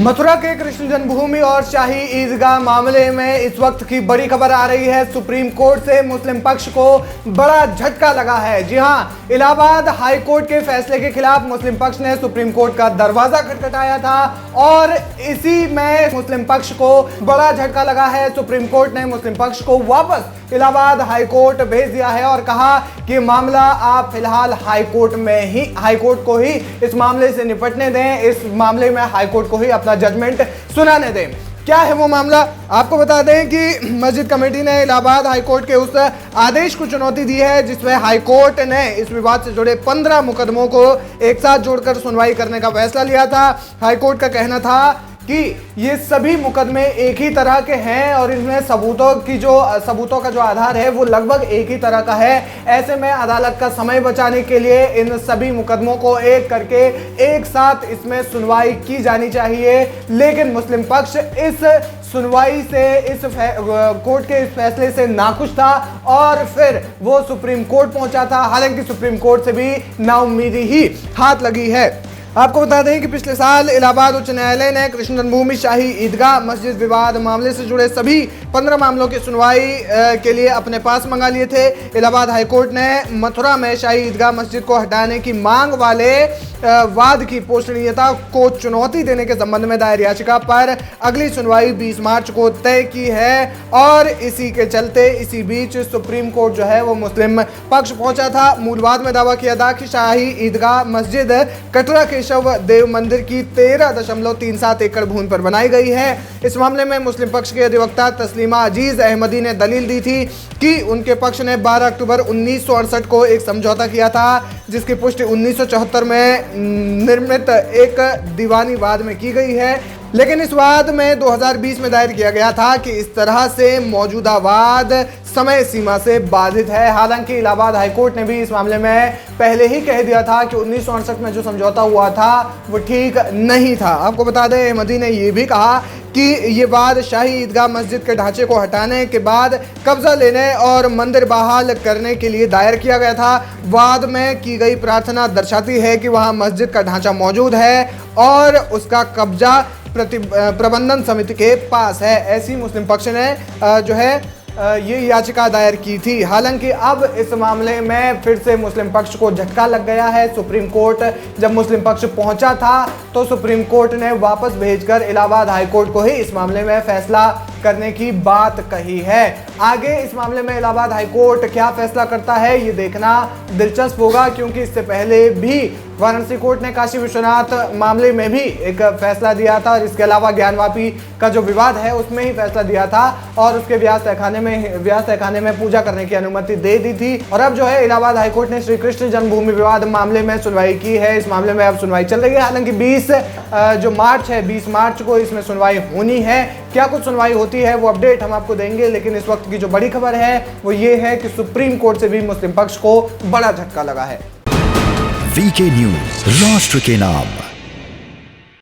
मथुरा के कृष्ण जन्मभूमि और शाही ईदगाह मामले में इस वक्त की बड़ी खबर आ रही है। सुप्रीम कोर्ट से मुस्लिम पक्ष को बड़ा झटका लगा है। जी हां, इलाहाबाद हाई कोर्ट के फैसले के खिलाफ मुस्लिम पक्ष ने सुप्रीम कोर्ट का दरवाजा खटखटाया था और इसी में मुस्लिम पक्ष को बड़ा झटका लगा है। सुप्रीम कोर्ट ने मुस्लिम पक्ष को वापस इलाहाबाद हाई कोर्ट भेज दिया है और कहा कि मामला आप फिलहाल हाई कोर्ट को ही इस मामले से निपटने दें, इस मामले में हाई कोर्ट को ही अपना जजमेंट सुनाने दें। क्या है वो मामला, आपको बता दें कि मस्जिद कमेटी ने इलाहाबाद हाई कोर्ट के उस आदेश को चुनौती दी है जिसमें हाई कोर्ट ने इस विवाद से जुड़े 15 मुकदमों को एक साथ जोड़कर सुनवाई करने का फैसला लिया था। हाई कोर्ट का कहना था कि ये सभी मुकदमे एक ही तरह के हैं और इनमें सबूतों का जो आधार है वो लगभग एक ही तरह का है। ऐसे में अदालत का समय बचाने के लिए इन सभी मुकदमों को एक करके एक साथ इसमें सुनवाई की जानी चाहिए। लेकिन मुस्लिम पक्ष इस सुनवाई से, इस कोर्ट के इस फैसले से नाखुश था और फिर वो सुप्रीम कोर्ट पहुंचा था। हालांकि सुप्रीम कोर्ट से भी नाउम्मीदी ही हाथ लगी है। आपको बता दें कि पिछले साल इलाहाबाद उच्च न्यायालय ने कृष्ण जन्मभूमि शाही ईदगाह मस्जिद विवाद मामले से जुड़े सभी 15 मामलों की सुनवाई के लिए अपने पास मंगा लिए थे। इलाहाबाद हाईकोर्ट ने मथुरा में शाही ईदगाह मस्जिद को हटाने की मांग वाले वाद की पोषणीयता को चुनौती देने के संबंध में दायर याचिका पर अगली सुनवाई 20 मार्च को तय की है और इसी के चलते इसी बीच सुप्रीम कोर्ट जो है वो मुस्लिम पक्ष पहुंचा था। मूल वाद में दावा किया था कि शाही ईदगाह मस्जिद कटरा केशव देव मंदिर की 13.37 एकड़ भूमि पर बनाई गई है। इस मामले में मुस्लिम पक्ष के अधिवक्ता तस्लीमा अजीज अहमदी ने दलील दी थी कि उनके पक्ष ने 12 अक्टूबर 1968 को एक समझौता किया था जिसकी पुष्टि 1974 में निर्मित एक दीवानी वाद में की गई है। लेकिन इस वाद में 2020 में दायर किया गया था कि इस तरह से मौजूदा वाद समय सीमा से बाधित है। हालांकि इलाहाबाद हाईकोर्ट ने भी इस मामले में पहले ही कह दिया था कि 1968 में जो समझौता हुआ था वो ठीक नहीं था। आपको बता दें, अहमदी ने यह भी कहा कि ये वाद शाही ईदगाह मस्जिद के ढांचे को हटाने के बाद कब्जा लेने और मंदिर बहाल करने के लिए दायर किया गया था। वाद में की गई प्रार्थना दर्शाती है कि वहां मस्जिद का ढांचा मौजूद है और उसका कब्जा प्रबंधन समिति के पास है। ऐसी मुस्लिम पक्ष ने जो है ये याचिका दायर की थी। हालांकि अब इस मामले में फिर से मुस्लिम पक्ष को झटका लग गया है। सुप्रीम कोर्ट जब मुस्लिम पक्ष पहुंचा था तो सुप्रीम कोर्ट ने वापस भेजकर इलाहाबाद हाई कोर्ट को ही इस मामले में फैसला करने की बात कही है। आगे इस मामले में इलाहाबाद हाई कोर्ट क्या फैसला करता है ये देखना दिलचस्प होगा, क्योंकि इससे पहले भी वाराणसी कोर्ट ने काशी विश्वनाथ मामले में भी एक फैसला दिया था और इसके अलावा ज्ञानवापी का जो विवाद है उसमें ही फैसला दिया था और उसके व्यास तहखाने में पूजा करने की अनुमति दे दी थी। और अब जो है इलाहाबाद हाईकोर्ट ने श्री कृष्ण जन्मभूमि विवाद मामले में सुनवाई की है। इस मामले में अब सुनवाई चल रही है। हालांकि 20 मार्च को इसमें सुनवाई होनी है। क्या कुछ सुनवाई होती है वो अपडेट हम आपको देंगे, लेकिन इस वक्त की जो बड़ी खबर है वो ये है कि सुप्रीम कोर्ट से भी मुस्लिम पक्ष को बड़ा झटका लगा है। वीके न्यूज, राष्ट्र के नाम।